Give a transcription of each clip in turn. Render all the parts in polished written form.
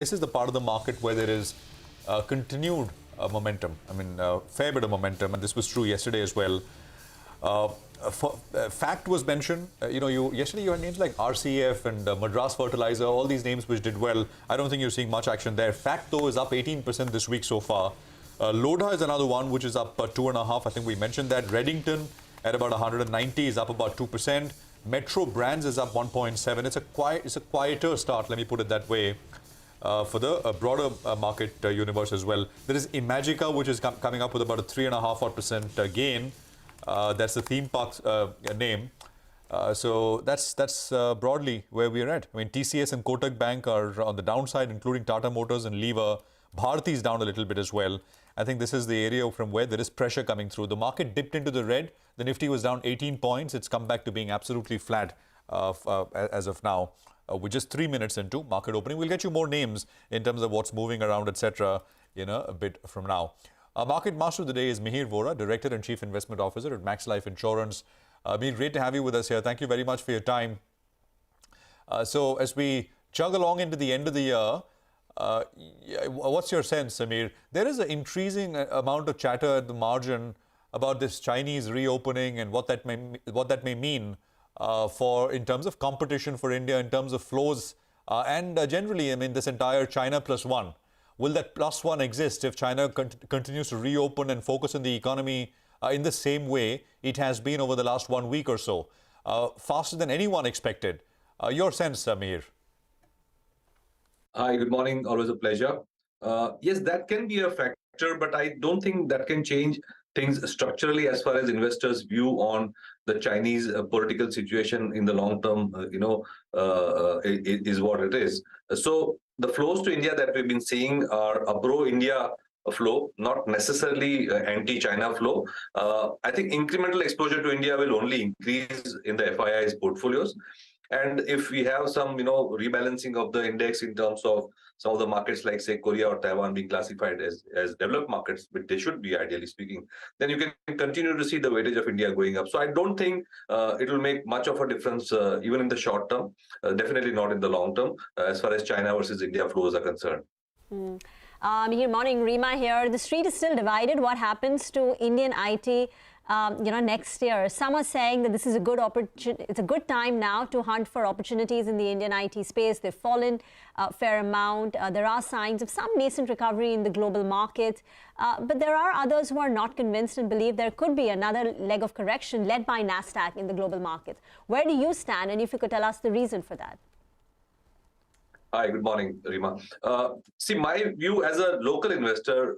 This is the part of the market where there is continued momentum. I mean, fair bit of momentum, and this was true yesterday as well. Uh, Fact was mentioned. Yesterday you had names like RCF and Madras Fertilizer, all these names which did well. I don't think you're seeing much action there. Fact though is up 18% this week so far. Lodha is another one which is up 2.5%. I think we mentioned that. Reddington at about 190 is up about 2%. Metro Brands is up 1.7. It's a quieter start. Let me put it that way. For the broader market universe as well. There is Imagica, which is coming up with about a 3.5% gain. That's the theme park's name. So that's broadly where we're at. I mean, TCS and Kotak Bank are on the downside, including Tata Motors and Lever. Bharti is down a little bit as well. I think this is the area from where there is pressure coming through. The market dipped into the red. The Nifty was down 18 points. It's come back to being absolutely flat as of now. We're just 3 minutes into market opening. We'll get you more names in terms of what's moving around, etc. A bit from now. Our market master of the day is Mihir Vora, Director and Chief Investment Officer at Max Life Insurance. Mihir, great to have you with us here. Thank you very much for your time. So as we chug along into the end of the year, what's your sense, Samir? There is an increasing amount of chatter at the margin about this Chinese reopening and what that may mean in terms of competition for India, in terms of flows, and generally, I mean, this entire China plus one. Will that plus one exist if China continues to reopen and focus on the economy in the same way it has been over the last 1 week or so, faster than anyone expected? Your sense, Samir? Hi, good morning. Always a pleasure. Yes, that can be a factor, but I don't think that can change things structurally as far as investors' view on the Chinese political situation in the long term, is what it is. So the flows to India that we've been seeing are a pro-India flow, not necessarily anti-China flow. I think incremental exposure to India will only increase in the FII's portfolios. And if we have some, rebalancing of the index in terms of some of the markets like, say, Korea or Taiwan being classified as developed markets, but they should be, ideally speaking, then you can continue to see the weightage of India going up. So I don't think it will make much of a difference, even in the short term, definitely not in the long term, as far as China versus India flows are concerned. Here, morning, Rima here. The street is still divided. What happens to Indian IT? Next year? Some are saying that this is a good opportunity. It's a good time now to hunt for opportunities in the Indian IT space. They've fallen a fair amount. There are signs of some nascent recovery in the global markets, but there are others who are not convinced and believe there could be another leg of correction led by Nasdaq in the global markets. Where do you stand? And if you could tell us the reason for that. Hi, good morning, Rima. See, my view as a local investor,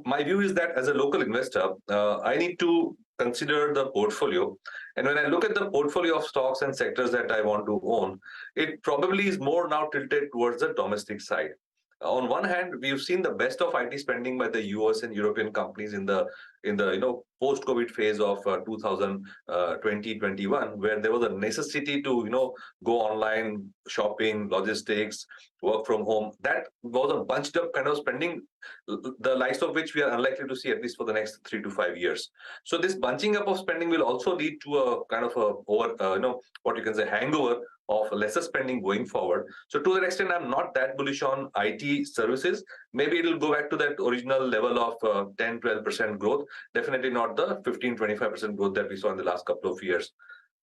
my view is that as a local investor, I need to consider the portfolio. And when I look at the portfolio of stocks and sectors that I want to own, it probably is more now tilted towards the domestic side. On one hand, we've seen the best of IT spending by the US and European companies in the post-COVID phase of 2020-21, where there was a necessity to go online, shopping, logistics, work from home. That was a bunched up kind of spending, the likes of which we are unlikely to see at least for the next 3 to 5 years. So this bunching up of spending will also lead to a kind of what you can say hangover of lesser spending going forward. So to that extent, I'm not that bullish on IT services. Maybe it will go back to that original level of 10-12% growth. Definitely not the 15-25% growth that we saw in the last couple of years.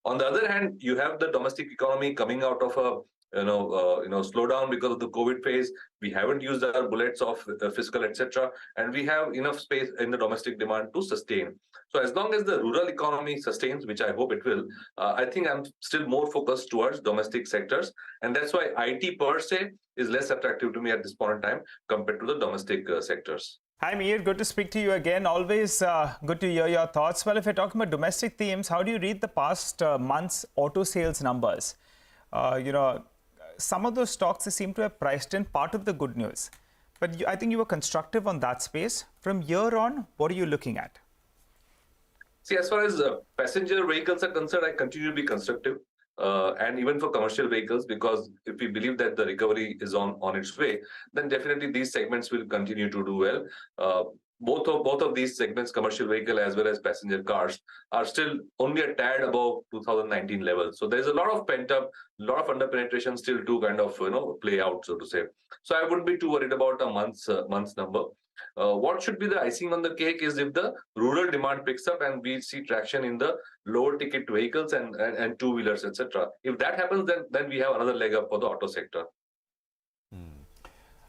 On the other hand, you have the domestic economy coming out of a slowdown because of the COVID phase. We haven't used our bullets of fiscal, etc., and we have enough space in the domestic demand to sustain. So as long as the rural economy sustains, which I hope it will, I think I'm still more focused towards domestic sectors, and that's why IT per se is less attractive to me at this point in time compared to the domestic sectors. Hi, Mihir. Good to speak to you again. Always good to hear your thoughts. Well, if you're talking about domestic themes, how do you read the past month's auto sales numbers? Some of those stocks, they seem to have priced in part of the good news. But I think you were constructive on that space. From here on, what are you looking at? See, as far as passenger vehicles are concerned, I continue to be constructive. And even for commercial vehicles, because if we believe that the recovery is on its way, then definitely these segments will continue to do well. both of these segments, commercial vehicle as well as passenger cars, are still only a tad above 2019 levels. So there's a lot of pent up, lot of under penetration still to kind of play out, so to say. So I wouldn't be too worried about a month's number. What should be the icing on the cake is if the rural demand picks up and we see traction in the lower ticket vehicles and two-wheelers, etc. If that happens, then we have another leg up for the auto sector.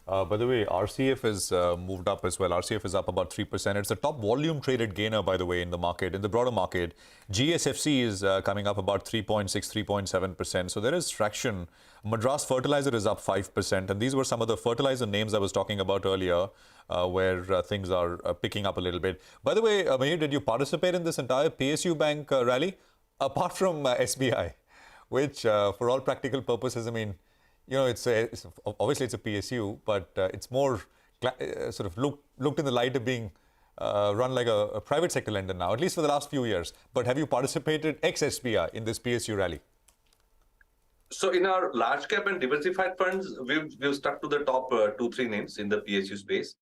By the way, RCF has moved up as well. RCF is up about 3%. It's the top volume traded gainer, by the way, in the market, in the broader market. GSFC is coming up about 3.6, 3.7%. So there is traction. Madras Fertilizer is up 5%. And these were some of the fertilizer names I was talking about earlier, where things are picking up a little bit. By the way, Mahir, did you participate in this entire PSU Bank rally? Apart from SBI, which for all practical purposes, I mean, it's obviously it's a PSU, but it's more sort of looked in the light of being run like a private sector lender now, at least for the last few years. But have you participated ex-SBI in this PSU rally? So in our large cap and diversified funds, we've stuck to the top 2-3 names in the PSU space.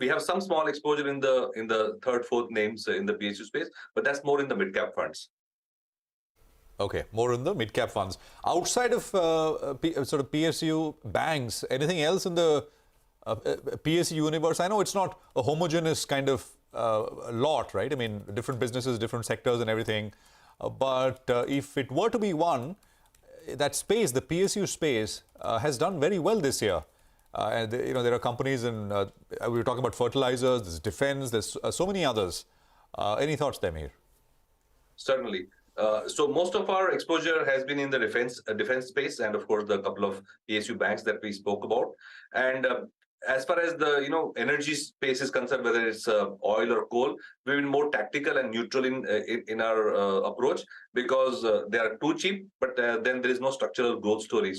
We have some small exposure in the third, fourth names in the PSU space, but that's more in the mid cap funds. Okay, more in the mid-cap funds. Outside of sort of PSU banks, anything else in the PSU universe? I know it's not a homogeneous kind of lot, right? I mean, different businesses, different sectors and everything. But if it were to be one, that space, the PSU space, has done very well this year. And there are companies in, we were talking about fertilizers, there's defense, there's so many others. Any thoughts there, Mahir? Certainly. So most of our exposure has been in the defense space, and of course the couple of PSU banks that we spoke about. And as far as the energy space is concerned, whether it's oil or coal, we've been more tactical and neutral in our approach, because they are too cheap, but then there is no structural growth story.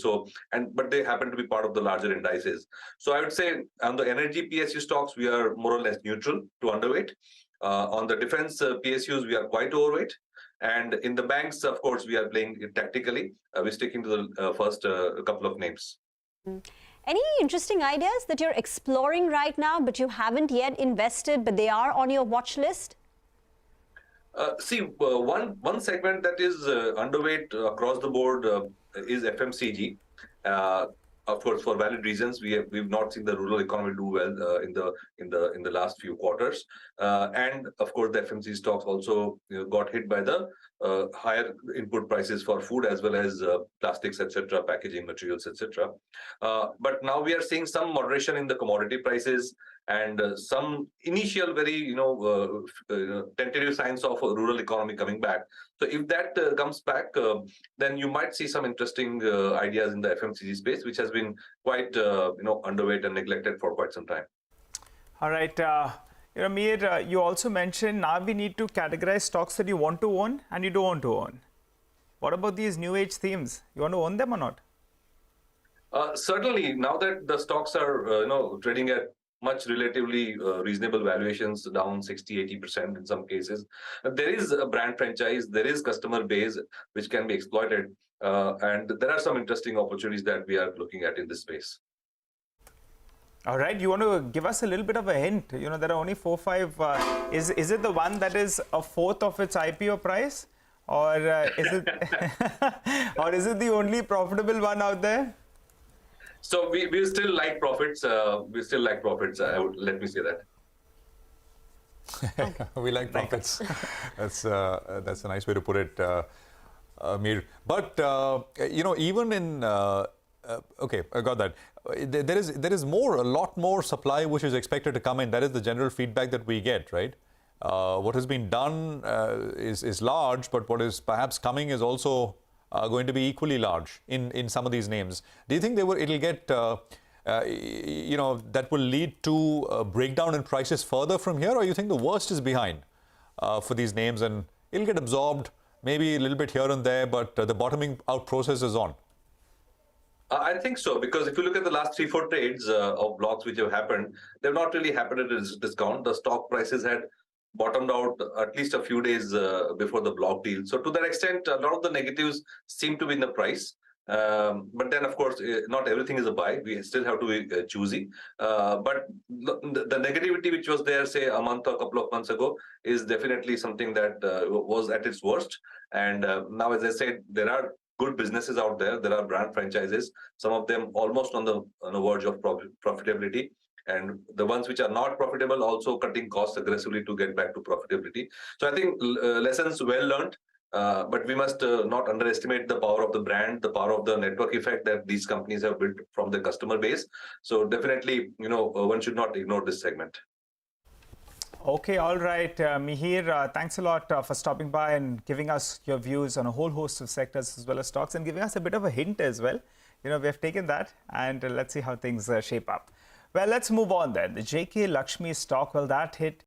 But they happen to be part of the larger indices. So I would say on the energy PSU stocks, we are more or less neutral to underweight. On the defense PSUs, we are quite overweight. And in the banks, of course, we are playing tactically. We're sticking to the first couple of names. Any interesting ideas that you're exploring right now, but you haven't yet invested, but they are on your watch list? One segment that is underweight across the board is FMCG. Of course, for valid reasons, we've not seen the rural economy do well in the last few quarters, and of course, the FMCG stocks also got hit by the higher input prices for food as well as plastics, etc., packaging materials, etc. But now we are seeing some moderation in the commodity prices and some initial very tentative signs of a rural economy coming back. So if that comes back, then you might see some interesting ideas in the FMCG space, which has been quite underweight and neglected for quite some time. All right. Mir, you also mentioned now we need to categorize stocks that you want to own and you don't want to own. What about these new age themes? You want to own them or not? Certainly, now that the stocks are trading at much relatively reasonable valuations, down 60-80% in some cases, there is a brand franchise, there is customer base which can be exploited, and there are some interesting opportunities that we are looking at in this space. All right, you want to give us a little bit of a hint? There are only 4, 5. Is it the one that is a fourth of its IPO price, or is it or is it the only profitable one out there? So we still like profits. We still like profits. Let me say that. We like profits. That's a nice way to put it, Mir. But even in okay, I got that. There is a lot more supply which is expected to come in. That is the general feedback that we get, right? What has been done is large, but what is perhaps coming is also going to be equally large in some of these names. Do you think it'll get that will lead to a breakdown in prices further from here, or you think the worst is behind for these names and it'll get absorbed maybe a little bit here and there, but the bottoming out process is on? I think so, because if you look at the last 3-4 trades of blocks which have happened, they've not really happened at a discount. The stock prices had bottomed out at least a few days before the block deal. So to that extent, a lot of the negatives seem to be in the price. But then, of course, not everything is a buy. We still have to be choosy. But the negativity which was there, say, a month or a couple of months ago, is definitely something that was at its worst. And now, as I said, there are good businesses out there. There are brand franchises, some of them almost on the verge of profitability. And the ones which are not profitable also cutting costs aggressively to get back to profitability. So I think lessons well learned. But we must not underestimate the power of the brand, the power of the network effect that these companies have built from the customer base. So definitely, one should not ignore this segment. Okay, all right, Mihir, thanks a lot for stopping by and giving us your views on a whole host of sectors as well as stocks, and giving us a bit of a hint as well. We have taken that, and let's see how things shape up. Well, let's move on then. The JK Lakshmi stock, well, that hit